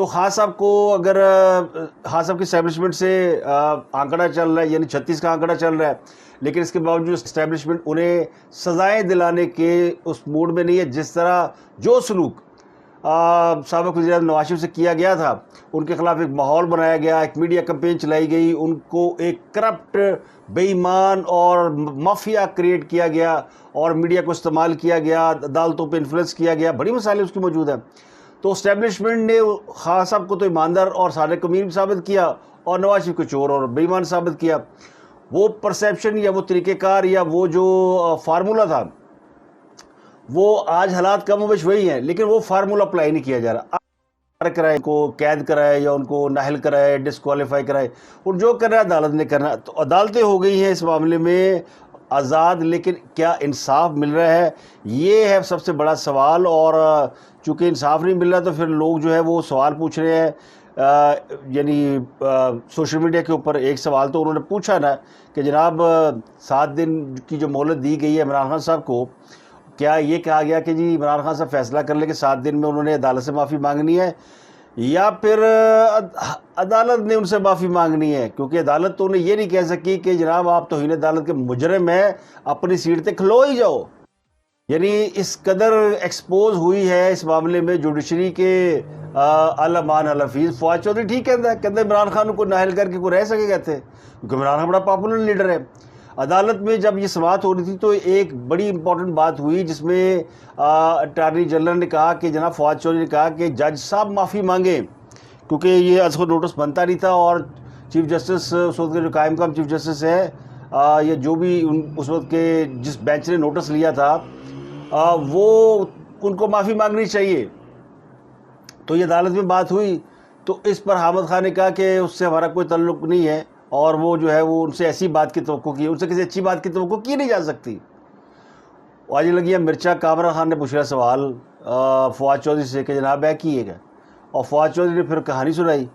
تو خان صاحب کو اگر خان صاحب کی اسٹیبلشمنٹ سے آنکڑا چل رہا ہے، یعنی 36 کا آنکڑا چل رہا ہے، لیکن اس کے باوجود اسٹیبلشمنٹ انہیں سزائیں دلانے کے اس موڈ میں نہیں ہے، جس طرح جو سلوک سابق وزیر اعظم نواز شریف سے کیا گیا تھا، ان کے خلاف ایک ماحول بنایا گیا، ایک میڈیا کمپین چلائی گئی، ان کو ایک کرپٹ، بے ایمان اور مافیا کریٹ کیا گیا اور میڈیا کو استعمال کیا گیا، عدالتوں پہ انفلوئنس کیا گیا، بڑی مثالیں اس کی موجود ہیں۔ تو اسٹیبلشمنٹ نے خان صاحب کو تو ایماندار اور صادق امین ثابت کیا اور نواز شریف کو چور اور بے ایمان ثابت کیا۔ وہ پرسیپشن یا وہ طریقہ کار یا وہ جو فارمولہ تھا، وہ آج حالات کم و بیش وہی ہیں، لیکن وہ فارمولہ اپلائی نہیں کیا جا رہا۔ کرائے کو قید کرائے یا ان کو نااہل کرائے، ڈسکوالیفائی کرائے، اور جو کرنا ہے عدالت نے کرنا۔ تو عدالتیں ہو گئی ہیں اس معاملے میں آزاد، لیکن کیا انصاف مل رہا ہے؟ یہ ہے سب سے بڑا سوال۔ اور چونکہ انصاف نہیں مل رہا تو پھر لوگ جو ہے وہ سوال پوچھ رہے ہیں، یعنی سوشل میڈیا کے اوپر ایک سوال تو انہوں نے پوچھا نا کہ جناب 7 دن کی جو مہلت دی گئی ہے عمران خان صاحب کو، کیا یہ کہا گیا کہ جی عمران خان صاحب فیصلہ کر لیں کہ 7 دن میں انہوں نے عدالت سے معافی مانگنی ہے، یا پھر عدالت نے ان سے معافی مانگنی ہے؟ کیونکہ عدالت تو انہیں یہ نہیں کہہ سکی کہ جناب آپ توہین عدالت کے مجرم ہیں، اپنی سیٹ تے کھلو ہی جاؤ۔ یعنی اس قدر ایکسپوز ہوئی ہے اس معاملے میں جوڈیشری کے علمان الحفیظ۔ فواد چودھری ٹھیک کہتے عمران خان کو نااہل کر کے کوئی رہ سکے کہتے، کیونکہ عمران خان بڑا پاپولر لیڈر ہے۔ عدالت میں جب یہ سماعت ہو رہی تھی تو ایک بڑی امپورٹنٹ بات ہوئی جس میں اٹارنی جنرل نے کہا کہ جناب فواد چودھری نے کہا کہ جج صاحب معافی مانگیں، کیونکہ یہ از خود نوٹس بنتا نہیں تھا، اور چیف جسٹس اس وقت کے جو قائم مقام چیف جسٹس ہے یا جو بھی اس وقت کے جس بینچ نے نوٹس لیا تھا وہ ان کو معافی مانگنی چاہیے۔ تو یہ عدالت میں بات ہوئی تو اس پر حامد خان نے کہا کہ اس سے ہمارا کوئی تعلق نہیں ہے، اور وہ جو ہے وہ ان سے ایسی بات کی توقع کی، ان سے کسی اچھی بات کی توقع کی نہیں جا سکتی۔ آج لگی ہے مرچا کامران خان نے پوچھا سوال فواد چودھری سے کہ جناب ہے کی ہے، اور فواد چودھری نے پھر کہانی سنائی۔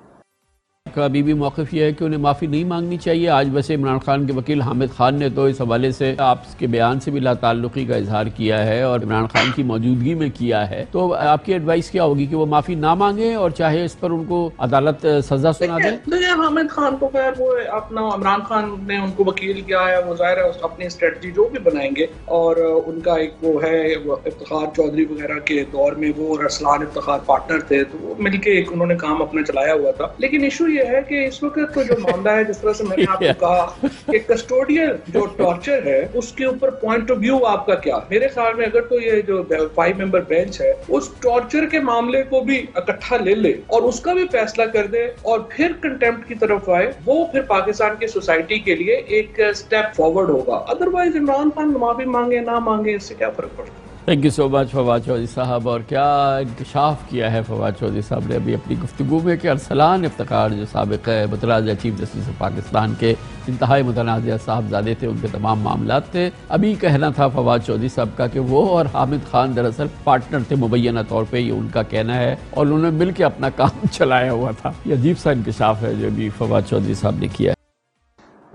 کا ابھی بھی موقف یہ ہے کہ انہیں معافی نہیں مانگنی چاہیے۔ آج ویسے عمران خان کے وکیل حامد خان نے تو اس حوالے سے آپ کے بیان سے بھی لا تعلقی کا اظہار کیا ہے اور عمران خان کی موجودگی میں کیا ہے، تو آپ کی ایڈوائس کیا ہوگی کہ وہ معافی نہ مانگیں اور چاہے اس پر ان کو عدالت سزا سنا دے؟ دیکھیں حامد خان تو خیر وہ اپنا عمران خان نے ان کو وکیل کیا ہے، وہ ظاہر ہے اپنی اسٹریٹجی جو بھی بنائیں گے، اور ان کا ایک وہ ہے افتخار چودھری وغیرہ کے دور میں وہ اور ارسلان افتخار پارٹنر تھے، تو وہ مل کے ایک انہوں نے کام اپنا چلایا ہوا تھا۔ لیکن ایشو یہ ہے کہ اس وقت تو جو معاملہ ہے، جس طرح سے میں نے آپ کو کہا کہ کسٹوڈیل جو ٹارچر ہے اس کے اوپر پوائنٹ آف ویو آپ کا کیا؟ میرے خیال میں اگر تو یہ جو 5 ممبر بینچ ہے اس ٹارچر کے معاملے کو بھی اکٹھا لے لے اور اس کا بھی فیصلہ کر دے اور پھر کنٹیمپٹ کی طرف آئے، وہ پھر پاکستان کی سوسائٹی کے لیے ایک سٹیپ فارورڈ ہوگا۔ ادروائز عمران خان معافی مانگے نہ مانگے اس سے کیا فرق پڑتا ہے؟ تھینک یو سو مچ فواد چودھری صاحب۔ اور کیا انکشاف کیا ہے فواد چودھری صاحب نے ابھی اپنی گفتگو میں کہ ارسلان افتخار جو سابق متنازع چیف جسٹس آف پاکستان کے انتہائی متنازع صاحبزادے تھے، ان کے تمام معاملات تھے۔ ابھی کہنا تھا فواد چودھری صاحب کا کہ وہ اور حامد خان دراصل پارٹنر تھے مبینہ طور پہ، یہ ان کا کہنا ہے، اور انہوں نے مل کے اپنا کام چلایا ہوا تھا۔ یہ عجیب سا انکشاف ہے جو ابھی فواد چودھری صاحب نے کیا ہے۔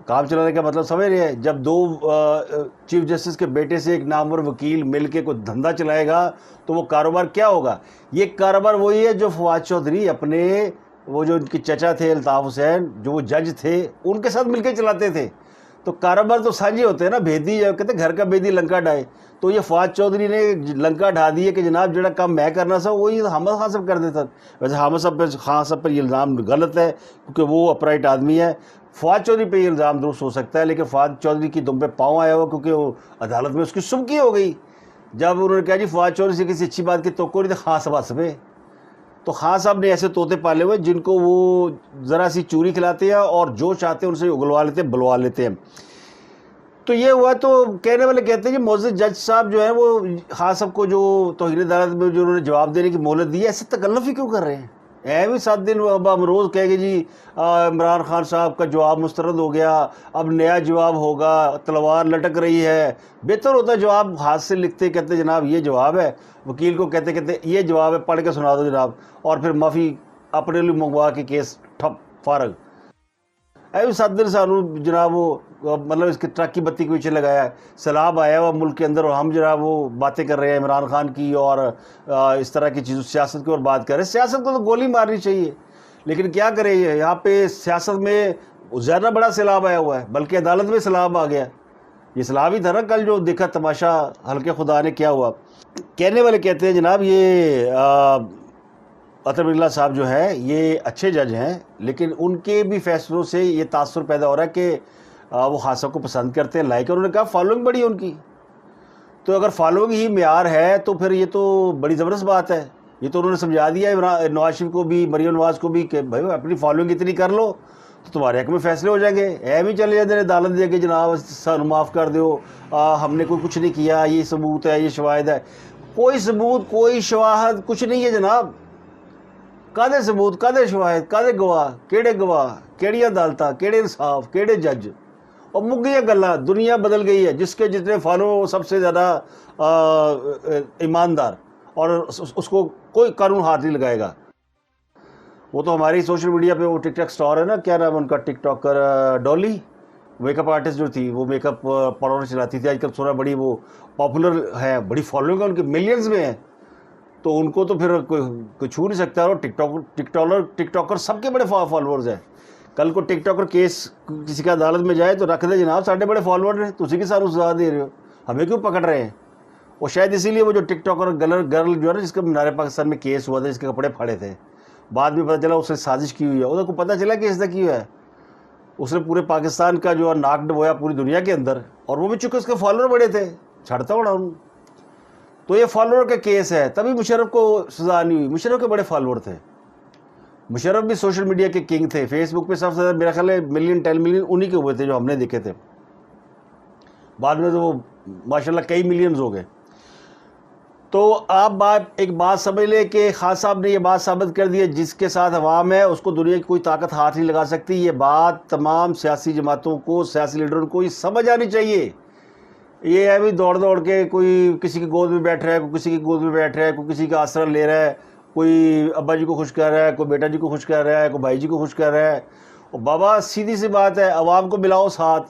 کام چلانے کا مطلب سمجھ رہے ہیں؟ جب 2 چیف جسٹس کے بیٹے سے ایک نامور وکیل مل کے کوئی دھندا چلائے گا تو وہ کاروبار کیا ہوگا؟ یہ کاروبار وہی ہے جو فواد چودھری اپنے وہ جو ان کے چچا تھے الطاف حسین، جو وہ جج تھے، ان کے ساتھ مل کے چلاتے تھے۔ تو کاروبار تو سانجھے ہوتے ہیں نا، بھیدی کہتے ہیں گھر کا بھیدی لنکا ڈھائے۔ تو یہ فواد چودھری نے لنکا ڈھا دی ہے کہ جناب جڑا کام میں کرنا تھا وہی حامد خان صاحب کر دیتا۔ ویسے حامد خان صاحب پر یہ الزام غلط ہے کیونکہ وہ اپرائٹ آدمی ہے۔ فواد چودھری پہ یہ الزام درست ہو سکتا ہے، لیکن فواد چودھری کی دم پہ پاؤں آیا ہوا کیونکہ وہ عدالت میں اس کی سبکی ہو گئی۔ جب انہوں نے کہا جی فواد چودھری سے کسی اچھی بات کی توقع نہیں تھی، خان صاحب ہنسے۔ تو خان صاحب نے ایسے طوطے پالے ہوئے جن کو وہ ذرا سی چوری کھلاتے ہیں اور جو چاہتے ہیں ان سے اگلوا لیتے ہیں، بلوا لیتے ہیں۔ تو یہ ہوا، تو کہنے والے کہتے ہیں کہ معزز جج صاحب جو ہیں وہ خان صاحب کو جو توہین عدالت میں جو انہوں نے جواب دینے کی مہلت دی ہے، ایسے تکلف ہی کیوں کر رہے ہیں؟ بھی 7 دن اب ہم روز کہے گے جی عمران خان صاحب کا جواب مسترد ہو گیا، اب نیا جواب ہوگا، تلوار لٹک رہی ہے۔ بہتر ہوتا ہے جواب ہاتھ سے لکھتے، کہتے جناب یہ جواب ہے، وکیل کو کہتے یہ جواب ہے، پڑھ کے سنا دو جناب، اور پھر معافی اپنے لیے منگوا کے کیس ٹھپ فارغ۔ 7 دن سانو جناب وہ مطلب اس کے ٹرک کی بتی کے پیچھے لگایا ہے. سیلاب آیا ہوا ملک کے اندر اور ہم جناب وہ باتیں کر رہے ہیں عمران خان کی اور اس طرح کی چیزوں, سیاست کی اور بات کر رہے ہیں. سیاست کو تو گولی مارنی چاہیے, لیکن کیا کرے, یہاں پہ سیاست میں زیادہ بڑا سیلاب آیا ہوا ہے, بلکہ عدالت میں سیلاب آ گیا. یہ سیلاب ہی تھا نا کل جو دیکھا تماشا ہلکے خدا نے کیا ہوا. کہنے والے کہتے ہیں جناب یہ عطر بسم اللہ صاحب جو ہے یہ اچھے جج ہیں, لیکن ان کے بھی فیصلوں سے یہ تاثر پیدا ہو رہا ہے کہ وہ خاصہ کو پسند کرتے ہیں, لائک. انہوں نے کہا فالوئنگ بڑی ہے ان کی, تو اگر فالوئنگ ہی معیار ہے تو پھر یہ تو بڑی زبردست بات ہے. یہ تو انہوں نے سمجھا دیا ہے نواز شریف کو بھی, مریم نواز کو بھی, کہ بھائی اپنی فالوئنگ اتنی کر لو تو تمہارے حق میں فیصلے ہو جائیں گے. بھی چلے جاتے ہیں عدالت دے کے جناب سانو معاف کر دو, ہم نے کوئی کچھ نہیں کیا, یہ ثبوت ہے, یہ شواہد ہے. کوئی ثبوت, کوئی شواہد کچھ نہیں ہے جناب. کدے ثبوت, کدے شواہد, کدے گواہ, کیڑی عدالتاں, کیڑے انصاف, کیڑے جج, اور مک گئی گلاں. دنیا بدل گئی ہے, جس کے جتنے فالو وہ سب سے زیادہ ایماندار, اور اس کو کوئی قانون ہاتھ نہیں لگائے گا. وہ تو ہماری سوشل میڈیا پہ وہ ٹک ٹاک اسٹار ہے نا, کیا نام ان کا, ٹک ٹاکر ڈولی, میک اپ آرٹسٹ جو تھی, وہ میک اپ پارلر چلاتی تھی. آج کل سنا بڑی وہ پاپولر ہے, بڑی فالوئنگ ہے ان کے, ملینز میں ہیں. تو ان کو تو پھر کوئی چھو نہیں سکتا. اور ٹک ٹاکر سب کے بڑے فالوورز ہیں. کل کو ٹک ٹاکر کیس کسی کا عدالت میں جائے تو رکھ دے جناب, ساڑھے بڑے فالوور ہیں, تو اسی کے ساتھ سزا دے رہے ہو, ہمیں کیوں پکڑ رہے ہیں. اور شاید اسی لیے وہ جو ٹک ٹاکر گرل جو ہے نا, جس کا مینار پاکستان میں کیس ہوا تھا, جس کے کپڑے پھاڑے تھے, بعد میں پتہ چلا اس نے سازش کی ہوئی ہے. اس کو پتہ چلا کہ اس نے کی ہوا ہے. اس نے پورے پاکستان کا جو ناک ڈبویا پوری دنیا کے اندر, اور وہ بھی چونکہ اس کے فالوور بڑے تھے, چھڑتا ہونا ان. تو یہ فالوور کا کیس ہے, تبھی مشرف کو سزا نہیں ہوئی. مشرف کے بڑے فالوور تھے, مشرف بھی سوشل میڈیا کے کنگ تھے. فیس بک پہ سب سے زیادہ میرا خیال ہے 10 ملین انہی کے ہوئے تھے جو ہم نے دیکھے تھے. بعد میں تو وہ ماشاءاللہ کئی ملینز ہو گئے. تو آپ ایک بات سمجھ لیں کہ خان صاحب نے یہ بات ثابت کر دی ہے, جس کے ساتھ عوام ہے اس کو دنیا کی کوئی طاقت ہاتھ نہیں لگا سکتی. یہ بات تمام سیاسی جماعتوں کو, سیاسی لیڈروں کو یہ سمجھ آنی چاہیے. یہ ہے بھی دوڑ کے کوئی کسی کی گود میں بیٹھ رہا ہے, کوئی کسی کی گود میں بیٹھ رہا ہے, کوئی کسی کا آسرا لے رہا ہے, کوئی ابا جی کو خوش کر رہا ہے, کوئی بیٹا جی کو خوش کر رہا ہے, کوئی بھائی جی کو خوش کر رہا ہے. اور بابا سیدھی سی بات ہے, عوام کو ملاؤ ساتھ,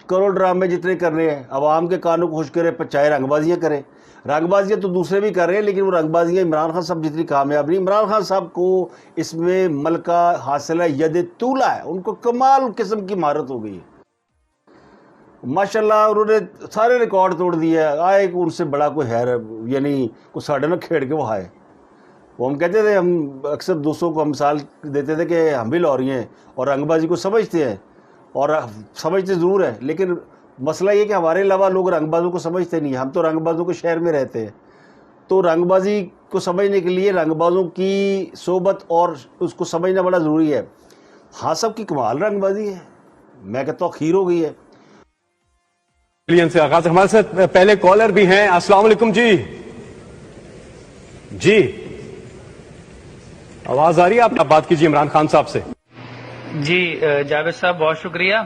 کرو ڈرامے جتنے کرنے ہیں, عوام کے کانوں کو خوش کرے, چاہے رنگ بازیاں کریں. رنگ بازیاں تو دوسرے بھی کر رہے ہیں, لیکن وہ رنگ بازیاں عمران خان صاحب جتنی کامیاب نہیں. عمران خان صاحب کو اس میں ملکہ حاصل ہے, ید طولہ ہے, ان کو کمال قسم کی مہارت ہو گئی ہے ماشاءاللہ. انہوں نے سارے ریکارڈ توڑ دیے. آئے کہ ان سے بڑا کوئی ہے, یعنی کوئی ساڑھے نہ کھیڑ کے وہ آئے. وہ ہم کہتے تھے, ہم اکثر دوستوں کو ہم مثال دیتے تھے کہ ہم بھی لاہوری ہیں اور رنگ بازی کو سمجھتے ہیں, اور سمجھتے ضرور ہیں, لیکن مسئلہ یہ کہ ہمارے علاوہ لوگ رنگ بازوں کو سمجھتے نہیں ہیں. ہم تو رنگ بازوں کے شہر میں رہتے ہیں, تو رنگ بازی کو سمجھنے کے لیے رنگ بازوں کی صحبت اور اس کو سمجھنا بڑا ضروری ہے. ہاں سب کی کمال رنگ بازی ہے, میں کہتا ہوں خیر ہو گئی ہے. سے آغاز, ہمارے ساتھ پہلے کالر بھی ہیں. السلام علیکم جی آواز آ رہی ہے؟ آپ بات کیجیے عمران خان صاحب سے. جی جاوید صاحب بہت شکریہ.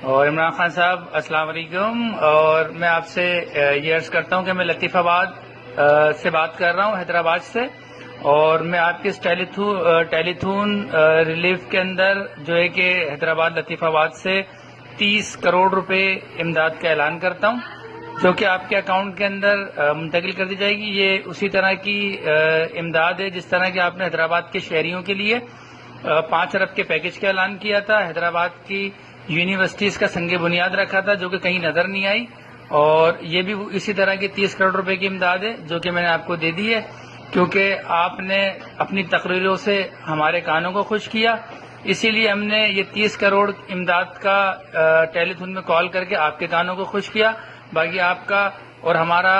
اور عمران خان صاحب السلام علیکم. اور میں آپ سے یہ عرض کرتا ہوں کہ میں لطیف آباد سے بات کر رہا ہوں, حیدرآباد سے. اور میں آپ کے اس ٹیلی تھون ریلیف کے اندر جو ہے کہ حیدرآباد لطیف آباد سے 30 کروڑ روپے امداد کا اعلان کرتا ہوں, جو کہ آپ کے اکاؤنٹ کے اندر منتقل کر دی جائے گی. یہ اسی طرح کی امداد ہے جس طرح کہ آپ نے حیدرآباد کے شہریوں کے لیے 5 ارب کے پیکج کا اعلان کیا تھا. حیدرآباد کی یونیورسٹیز کا سنگ بنیاد رکھا تھا جو کہ کہیں نظر نہیں آئی, اور یہ بھی اسی طرح کی 30 کروڑ روپے کی امداد ہے جو کہ میں نے آپ کو دے دی ہے, کیونکہ آپ نے اپنی تقریروں سے ہمارے کانوں کو خوش کیا. اسی لیے ہم نے یہ 30 کروڑ امداد کا ٹیلی تھون میں کال کر کے آپ کے کانوں کو خوش کیا. باقی آپ کا اور ہمارا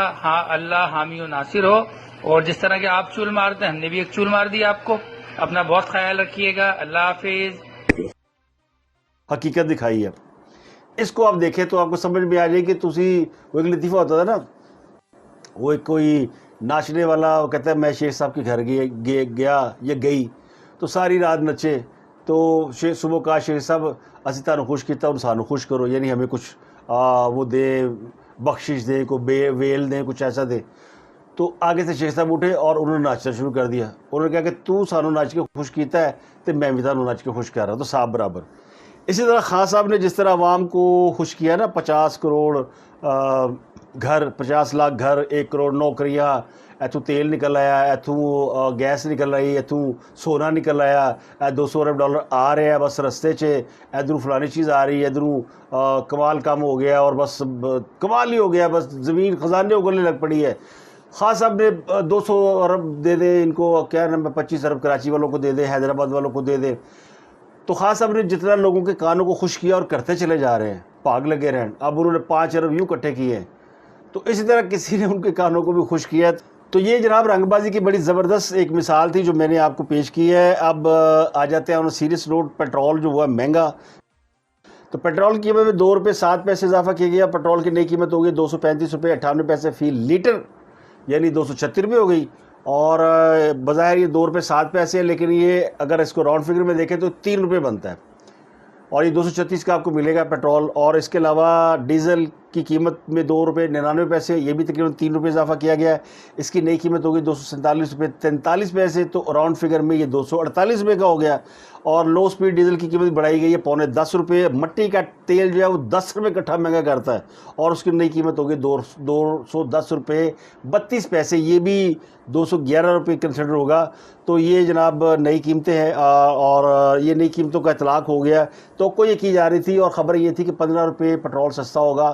اللہ حامی و ناصر ہو, اور جس طرح کہ آپ چول مارتے ہیں ہم نے بھی ایک چول مار دی آپ کو. اپنا بہت خیال رکھیے گا. اللہ حافظ. حقیقت دکھائی ہے. اس کو آپ دیکھیں تو آپ کو سمجھ میں آ جائے کہ وہ ایک لطیفہ ہوتا تھا نا, وہ ایک کوئی ناچنے والا, وہ کہتا ہے میں شیخ صاحب کے گھر گیا یا گئی تو ساری رات نچے, تو صبح کہا شیخ صاحب اسی تانوں خوش کیتا اور سانوں خوش کرو, یعنی ہمیں کچھ وہ دیں, بخشش دیں, کوئی ویل دیں, کچھ ایسا دیں. تو آگے سے شیخ صاحب اٹھے اور انہوں نے ناچنا شروع کر دیا. انہوں نے کہا کہ تو سانوں ناچ کے خوش کیتا ہے تو میں بھی تانوں ناچ کے خوش کر رہا ہوں, تو صاحب برابر. اسی طرح خان صاحب نے جس طرح عوام کو خوش کیا نا، 50 کروڑ گھر، 50 لاکھ گھر، 1 کروڑ نوکریاں، ایتھوں تیل نکل آیا، ایتھوں گیس نکل آئی، ایتھوں سونا نکل آیا، 200 ارب ڈالر آ رہے ہیں بس رستے چ، ادھروں فلانی چیز آ رہی ہے، ادھروں کمال کم ہو گیا اور بس کمال ہی ہو گیا، بس زمین خزانے اگلنے لگ پڑی ہے۔ خان صاحب نے 200 ارب دے دیں ان کو، کیا نمبر 25 ارب کراچی والوں کو دے دیں، حیدرآباد والوں کو دے دیں۔ تو خان صاحب نے جتنا لوگوں کے کانوں کو خوش کیا اور کرتے چلے جا رہے ہیں، بھاگ لگے رہن، اب انہوں نے 5 ارب یوں کٹھے کیے ہیں، تو اسی طرح کسی نے ان کے کانوں کو بھی خوش کیا۔ تو یہ جناب رنگ بازی کی بڑی زبردست ایک مثال تھی جو میں نے آپ کو پیش کی ہے۔ اب آ جاتے ہیں سیریس نوٹ، پیٹرول جو ہوا مہنگا، تو پیٹرول کی قیمت میں 2 روپے 7 پیسے اضافہ کیا گیا۔ پیٹرول کی نئی قیمت ہو گئی 235 روپے 58 پیسے فی لیٹر، یعنی 236 روپے ہو گئی، اور بظاہر یہ 2 روپے 7 پیسے ہے، لیکن یہ اگر اس کو راؤنڈ فگر میں دیکھیں تو 3 روپے بنتا ہے، اور یہ 236 کا آپ کو ملے گا پیٹرول۔ اور اس کے علاوہ ڈیزل کی قیمت میں 2 روپے 99 پیسے، یہ بھی تقریباً 3 روپے اضافہ کیا گیا ہے۔ اس کی نئی قیمت ہوگی 247 روپے 43 پیسے، تو راؤنڈ فگر میں یہ 248 روپے کا ہو گیا۔ اور لو سپیڈ ڈیزل کی قیمت بڑھائی گئی ہے 9.25 روپے۔ مٹی کا تیل جو ہے وہ 10 روپے کٹھا مہنگا کرتا ہے، اور اس کی نئی قیمت ہوگی 210 روپے 32 پیسے، یہ بھی 211 روپے کنسیڈر ہوگا۔ تو یہ جناب نئی قیمتیں ہیں، اور یہ نئی قیمتوں کا اطلاق ہو گیا۔ تو کوئی یہ کی جا رہی تھی اور خبر یہ تھی کہ 15 روپے پیٹرول سستا ہوگا،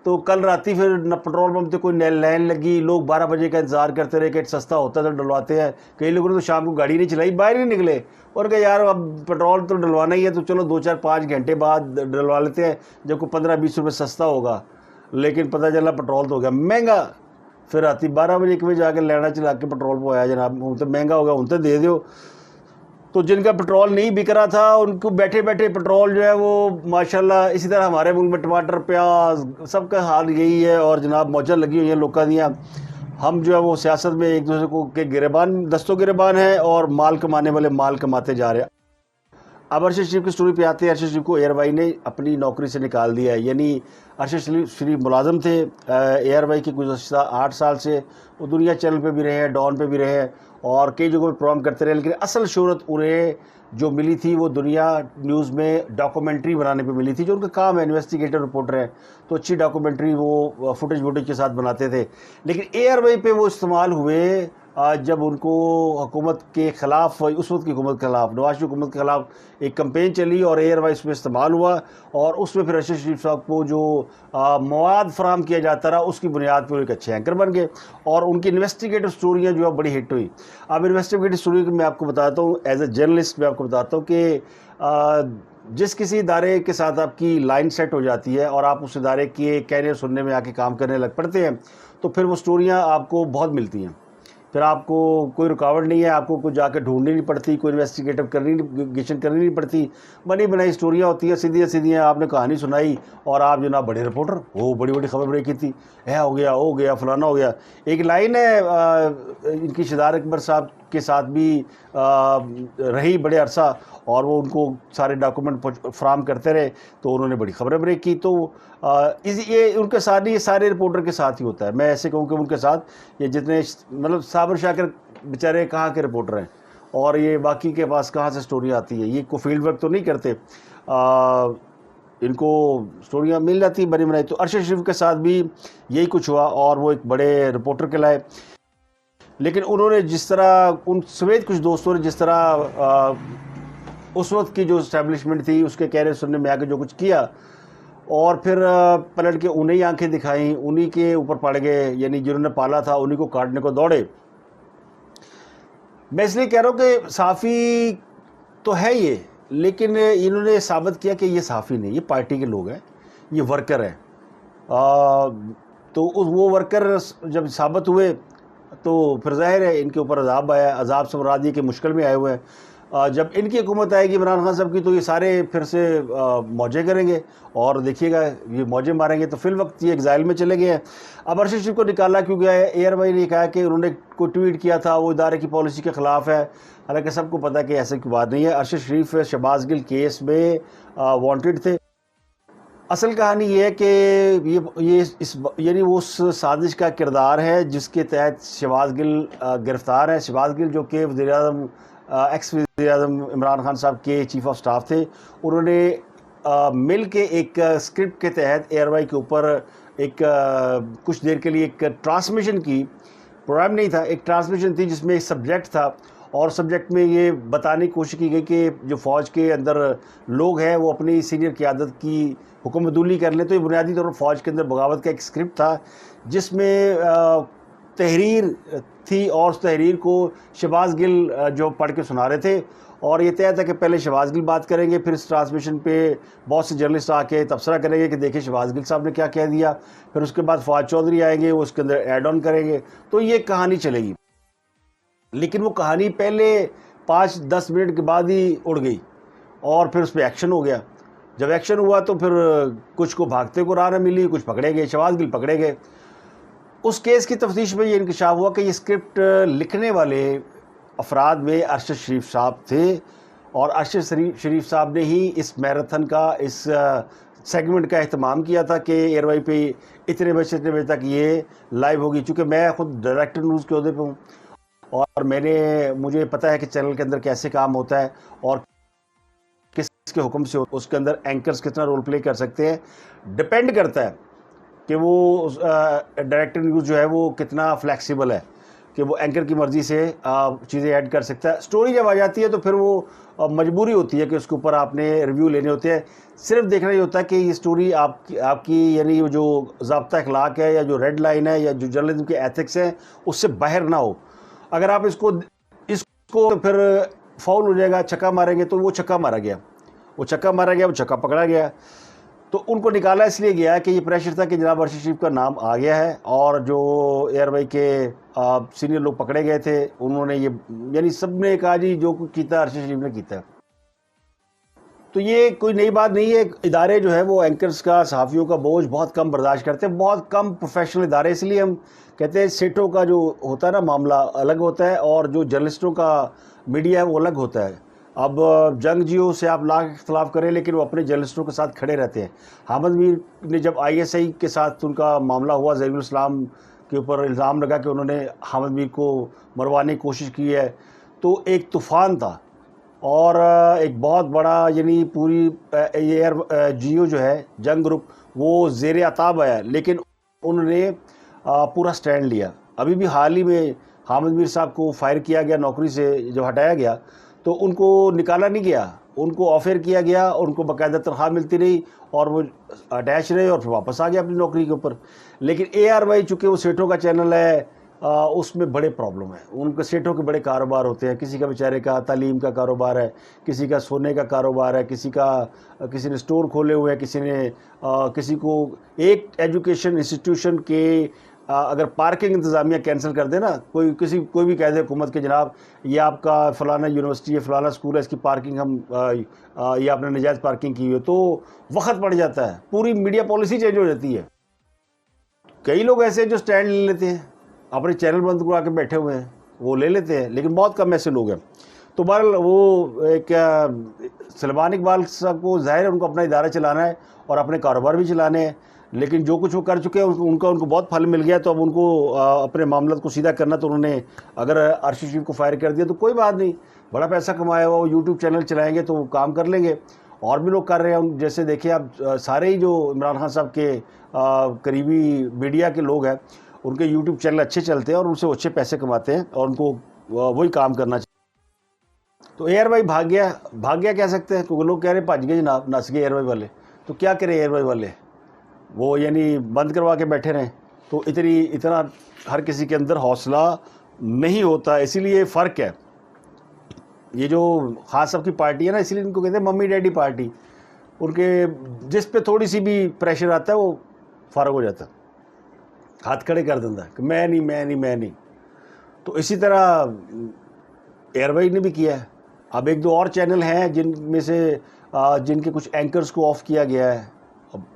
تو کل راتی پھر نہ پیٹرول پمپ پہ کوئی لائن لگی، لوگ 12 بجے کا انتظار کرتے رہے کہ سستا ہوتا ہے تو ڈلواتے ہیں۔ کئی لوگوں نے تو شام کو گاڑی نہیں چلائی، باہر ہی نہیں نکلے، اور کہ یار اب پیٹرول تو ڈلوانا ہی ہے تو چلو 2-4-5 گھنٹے بعد ڈلوا لیتے ہیں جب کوئی 15-20 روپے سستا ہوگا۔ لیکن پتہ چلا پیٹرول تو ہو گیا مہنگا، پھر راتی 12 بجے 1 بجے جا کے لینا چلا کے پیٹرول پہ آیا جناب ہوں تو مہنگا ہوگا، ہوں تو دے دیو۔ تو جن کا پیٹرول نہیں بک رہا تھا ان کو بیٹھے بیٹھے پیٹرول جو ہے وہ ماشاءاللہ، اسی طرح ہمارے ملک میں ٹماٹر پیاز سب کا حال یہی ہے، اور جناب موجیں لگی ہوئی ہیں لوکاں دیاں۔ ہم جو ہے وہ سیاست میں ایک دوسرے کو کے گریبان، دستوں گریبان ہیں، اور مال کمانے والے مال کماتے جا رہے ہیں۔ اب ارشد شریف کی سٹوری پہ آتے ہیں۔ ارشد شریف کو ایئر وائی نے اپنی نوکری سے نکال دیا ہے، یعنی ارشد شریف ملازم تھے ایئر وائی کی گزشتہ 8 سال سے، وہ دنیا چینل پہ بھی رہے ہیں، ڈان پہ بھی رہے ہیں، اور کئی جگہوں پہ پروگرام کرتے رہے، لیکن اصل شہرت انہیں جو ملی تھی وہ دنیا نیوز میں ڈاکومنٹری بنانے پہ ملی تھی، جو ان کا کام ہے، انویسٹیگیٹر رپورٹر ہیں، تو اچھی ڈاکومنٹری وہ فوٹیج کے ساتھ بناتے تھے۔ لیکن ایئر وائی پہ وہ استعمال ہوئے جب ان کو حکومت کے خلاف، اس وقت کی حکومت کے خلاف، نواز شریف حکومت کے خلاف ایک کمپین چلی، اور ایئر وائی اس میں استعمال ہوا، اور اس میں پھر ارشد شریف صاحب کو جو مواد فراہم کیا جاتا رہا اس کی بنیاد پر ایک اچھے اینکر بن گئے، اور ان کی انویسٹیگیٹو سٹوریاں جو ہے بڑی ہٹ ہوئی۔ اب انویسٹیگیٹو سٹوری میں آپ کو بتاتا ہوں، ایز اے جرنلسٹ میں آپ کو بتاتا ہوں کہ جس کسی ادارے کے ساتھ آپ کی لائن سیٹ ہو جاتی ہے اور آپ اس ادارے کے کہنے سننے میں آ کے کام کرنے لگ پڑتے ہیں، تو پھر وہ سٹوریاں آپ کو بہت ملتی ہیں، پھر آپ کو کوئی رکاوٹ نہیں ہے، آپ کو کوئی جا کے ڈھونڈنی نہیں پڑتی، کوئی انویسٹیگیٹو گیشن کرنی نہیں پڑتی، بنی بنائی سٹوریاں ہوتی ہیں، سیدھی سیدھیاں آپ نے کہانی سنائی، اور آپ جناب بڑے رپورٹر، وہ بڑی بڑی خبر بڑی کی تھی، ہو گیا فلانا ہو گیا۔ ایک لائن ہے ان کی شہزاد اکبر صاحب کے ساتھ بھی رہی بڑے عرصہ، اور وہ ان کو سارے ڈاکومنٹ فراہم کرتے رہے، تو انہوں نے بڑی خبریں بریک کی۔ تو یہ ان کے ساتھ نہیں، یہ سارے رپورٹر کے ساتھ ہی ہوتا ہے۔ میں ایسے کہوں کہ ان کے ساتھ یہ جتنے مطلب صابر شاکر بیچارے کہاں کے رپورٹر ہیں، اور یہ باقی کے پاس کہاں سے سٹوری آتی ہے، یہ کوئی فیلڈ ورک تو نہیں کرتے، ان کو سٹوریاں مل جاتی بنی بنائی۔ تو ارشد شریف کے ساتھ بھی یہی کچھ ہوا، اور وہ ایک بڑے رپورٹر کے لائے، لیکن انہوں نے جس طرح ان سمیت کچھ دوستوں نے جس طرح اس وقت کی جو اسٹیبلشمنٹ تھی اس کے کہنے سننے میں آ کے جو کچھ کیا، اور پھر پلٹ کے انہیں آنکھیں دکھائیں، انہی کے اوپر پڑ گئے، یعنی جنہوں نے پالا تھا انہی کو کاٹنے کو دوڑے۔ میں اس لیے کہہ رہا ہوں کہ صحافی تو ہے یہ، لیکن انہوں نے ثابت کیا کہ یہ صحافی نہیں، یہ پارٹی کے لوگ ہیں، یہ ورکر ہیں۔ تو وہ ورکر جب ثابت ہوئے تو پھر ظاہر ہے ان کے اوپر عذاب آیا۔ عذاب سے مراد یہ کہ مشکل میں آئے ہوئے ہیں۔ جب ان کی حکومت آئے گی عمران خان صاحب کی، تو یہ سارے پھر سے موجے کریں گے، اور دیکھیے گا یہ موجے ماریں گے، تو فی الوقت یہ ایگزائل میں چلے گئے ہیں۔ اب ارشد شریف کو نکالا کیوں گیا ہے؟ ایئر وائی نے کہا کہ انہوں نے کوئی ٹویٹ کیا تھا، وہ ادارے کی پالیسی کے خلاف ہے، حالانکہ سب کو پتہ ہے کہ ایسا کوئی بات نہیں ہے۔ ارشد شریف شہباز گل کیس میں وانٹڈ تھے۔ اصل کہانی یہ ہے کہ یعنی وہ اس سازش کا کردار ہے جس کے تحت شہباز گل گرفتار ہے۔ شہباز گل جو کہ ایکس وزیر اعظم عمران خان صاحب کے چیف آف سٹاف تھے، انہوں نے مل کے ایک اسکرپٹ کے تحت اے آر وائی کے اوپر ایک کچھ دیر کے لیے ایک ٹرانسمیشن کی، پروگرام نہیں تھا، ایک ٹرانسمیشن تھی جس میں ایک سبجیکٹ تھا، اور سبجیکٹ میں یہ بتانے کی کوشش کی گئی کہ جو فوج کے اندر لوگ ہیں وہ اپنی سینئر قیادت کی حکم عدولی کر لیں. تو یہ بنیادی طور پر فوج کے اندر بغاوت کا ایک اسکرپٹ تھا جس میں تحریر تھی، اور اس تحریر کو شہباز گل جو پڑھ کے سنا رہے تھے، اور یہ طے تھا کہ پہلے شہباز گل بات کریں گے، پھر اس ٹرانسمیشن پہ بہت سے جرنلسٹ آ کے تبصرہ کریں گے کہ دیکھیں شہباز گل صاحب نے کیا کہہ دیا، پھر اس کے بعد فواد چودھری آئیں گے، وہ اس کے اندر ایڈ آن کریں گے. تو یہ کہانی چلے گی، لیکن وہ کہانی پہلے 5-10 منٹ کے بعد ہی اڑ گئی، اور پھر اس پہ ایکشن ہو گیا. جب ایکشن ہوا تو پھر کچھ کو بھاگتے کو راہ نہ ملی، کچھ پکڑے گئے، شہباز گل پکڑے گئے. اس کیس کی تفتیش میں یہ انکشاف ہوا کہ یہ اسکرپٹ لکھنے والے افراد میں ارشد شریف صاحب تھے، اور ارشد شریف صاحب نے ہی اس میراتھن کا، اس سیگمنٹ کا اہتمام کیا تھا کہ اے آر وائی پہ اتنے بجے تک یہ لائیو ہوگی. چونکہ میں خود ڈائریکٹر نیوز کے عہدے پہ ہوں، اور مجھے پتہ ہے کہ چینل کے اندر کیسے کام ہوتا ہے اور کس کے حکم سے اس کے اندر اینکرز کتنا رول پلے کر سکتے ہیں. ڈپینڈ کرتا ہے کہ وہ ڈائریکٹر نیوز جو ہے وہ کتنا فلیکسیبل ہے کہ وہ اینکر کی مرضی سے چیزیں ایڈ کر سکتا ہے. سٹوری جب آ جاتی ہے تو پھر وہ مجبوری ہوتی ہے کہ اس کے اوپر آپ نے ریویو لینے ہوتے ہیں. صرف دیکھنا یہ ہوتا ہے کہ یہ سٹوری آپ کی یعنی جو ضابطہ اخلاق ہے، یا جو ریڈ لائن ہے، یا جو جرنلزم کے ایتھکس ہیں، اس سے باہر نہ ہو. اگر آپ اس کو پھر فاؤل ہو جائے گا، چھکا ماریں گے، تو وہ چھکا مارا گیا، وہ چھکا پکڑا گیا. تو ان کو نکالا اس لیے گیا کہ یہ پریشر تھا کہ جناب ارشد شریف کا نام آ گیا ہے، اور جو اے آر وائی کے سینئر لوگ پکڑے گئے تھے انہوں نے یہ یعنی سب نے کہا جی جو کچھ کیتا ارشد شریف نے کیتا ہے. تو یہ کوئی نئی بات نہیں ہے. ادارے جو ہے وہ اینکرز کا، صحافیوں کا بوجھ بہت کم برداشت کرتے ہیں، بہت کم پروفیشنل ادارے. اس لیے ہم کہتے ہیں سیٹوں کا جو ہوتا ہے نا معاملہ الگ ہوتا ہے، اور جو جرنلسٹوں کا میڈیا ہے وہ الگ ہوتا ہے. اب جنگ جیو سے آپ لاکھ اختلاف کریں، لیکن وہ اپنے جرنلسٹوں کے ساتھ کھڑے رہتے ہیں. حامد میر نے جب آئی ایس آئی کے ساتھ ان کا معاملہ ہوا، ظہیر الاسلام کے اوپر الزام لگا کہ انہوں نے حامد میر کو مروانے کی کوشش کی ہے، تو ایک طوفان تھا، اور ایک بہت بڑا یعنی پوری ایئر جیو جو ہے جنگ گروپ وہ زیر عتاب آیا، لیکن انہوں نے پورا سٹینڈ لیا. ابھی بھی حال ہی میں حامد میر صاحب کو فائر کیا گیا نوکری سے، جب ہٹایا گیا تو ان کو نکالا نہیں گیا، ان کو آفر کیا گیا، اور ان کو باقاعدہ تنخواہ ملتی رہی، اور وہ اٹیچ رہے، اور پھر واپس آ گیا اپنی نوکری کے اوپر. لیکن اے آر وائی چونکہ وہ سیٹوں کا چینل ہے، اس میں بڑے پرابلم ہیں. ان کے سیٹوں کے بڑے کاروبار ہوتے ہیں. کسی کا بیچارے کا تعلیم کا کاروبار ہے، کسی کا سونے کا کاروبار ہے، کسی نے سٹور کھولے ہوئے ہیں، کسی کو ایک ایجوکیشن انسٹیٹیوشن کے اگر پارکنگ انتظامیہ کینسل کر دے نا، کوئی بھی کہہ دے حکومت کے جناب یہ آپ کا فلانا یونیورسٹی ہے، فلانا اسکول ہے، اس کی پارکنگ یہ آپ نے نجائز پارکنگ کی ہوئی، تو وقت پڑ جاتا ہے، پوری میڈیا پالیسی چینج ہو جاتی ہے. کئی لوگ ایسے ہیں جو سٹینڈ لے لیتے ہیں، اپنے چینل بند کروا کے بیٹھے ہوئے ہیں، وہ لے لیتے ہیں، لیکن بہت کم ایسے لوگ ہیں. تو بہرحال وہ ایک سلیمان اقبال صاحب کو ظاہر ہے ان کو اپنا ادارہ چلانا ہے اور اپنے کاروبار بھی چلانے ہیں، لیکن جو کچھ وہ کر چکے ہیں ان کو بہت پھل مل گیا. تو اب ان کو اپنے معاملات کو سیدھا کرنا، تو انہوں نے اگر ارشد شریف کو فائر کر دیا تو کوئی بات نہیں، بڑا پیسہ کمایا ہوا، وہ یوٹیوب چینل چلائیں گے تو وہ کام کر لیں گے. اور بھی لوگ کر رہے ہیں، جیسے دیکھیں آپ سارے ہی جو عمران خان صاحب کے قریبی میڈیا کے لوگ ہیں، ان کے یوٹیوب چینل اچھے چلتے ہیں اور ان سے اچھے پیسے کماتے ہیں، اور ان کو وہی کام کرنا چاہیے. تو اے آر وائی بھاگ گیا کہہ سکتے ہیں، کیونکہ لوگ کہہ رہے ہیں بھاج گئے جناب، نس گئے اے آر وائی والے. تو کیا کریں اے آر وائی والے، وہ یعنی بند کروا کے بیٹھے رہیں. تو اتنا ہر کسی کے اندر حوصلہ نہیں ہوتا. اسی لیے فرق ہے. یہ جو خان صاحب کی پارٹی ہے نا، اسی لیے ان کو کہتے ہیں ممی ڈیڈی پارٹی. ان کے جس پہ تھوڑی سی بھی پریشر آتا ہے وہ فارغ ہو جاتا ہے، ہاتھ کھڑے کر دیتا ہے کہ میں نہیں. تو اسی طرح اے آر وائی نے بھی کیا ہے. اب ایک دو اور چینل ہیں جن کے کچھ اینکرز کو آف کیا گیا ہے.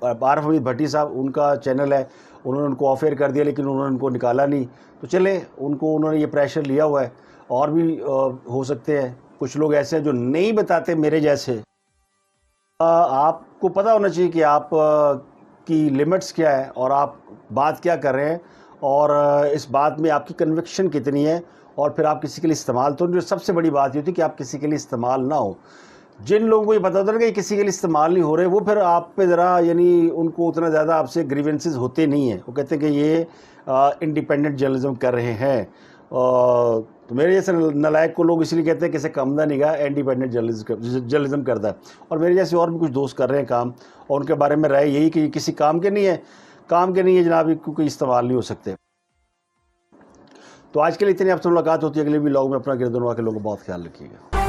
عارف حمید بھٹی صاحب، ان کا چینل ہے، انہوں نے ان کو آف ایئر کر دیا، لیکن انہوں نے ان کو نکالا نہیں. تو چلے انہوں نے یہ پریشر لیا ہوا ہے. اور بھی ہو سکتے ہیں کچھ لوگ ایسے ہیں جو نہیں بتاتے میرے جیسے. آپ کو پتہ ہونا چاہیے کہ آپ کی لمٹس کیا ہے اور آپ بات کیا کر رہے ہیں، اور اس بات میں آپ کی کنوکشن کتنی ہے، اور پھر آپ کسی کے لیے استعمال. تو جو سب سے بڑی بات یہ ہوتی ہے کہ آپ کسی کے لیے استعمال نہ ہو. جن لوگوں کو یہ پتا ہوتا ہے کہ یہ کسی کے لیے استعمال نہیں ہو رہے، وہ پھر آپ پہ ذرا یعنی ان کو اتنا زیادہ آپ سے گریونسز ہوتے نہیں ہیں، وہ کہتے ہیں کہ یہ انڈیپینڈنٹ جرنلزم کر رہے ہیں. تو میرے جیسے نلائق کو لوگ اس لیے کہتے ہیں کہ اسے کم نہ نگاہ انڈیپینڈنٹ جرنلزم کرتا ہے. اور میرے جیسے اور بھی کچھ دوست کر رہے ہیں کام، اور ان کے بارے میں رائے یہی کہ یہ کسی کام کے نہیں ہے جناب، کوئی استعمال نہیں ہو سکتے. تو آج کے لیے اتنی آپ سے ملاقات ہوتی ہے، اگلے بھی لوگ میں اپنا گردنوا کے لوگوں کا بہت خیال رکھیے گا.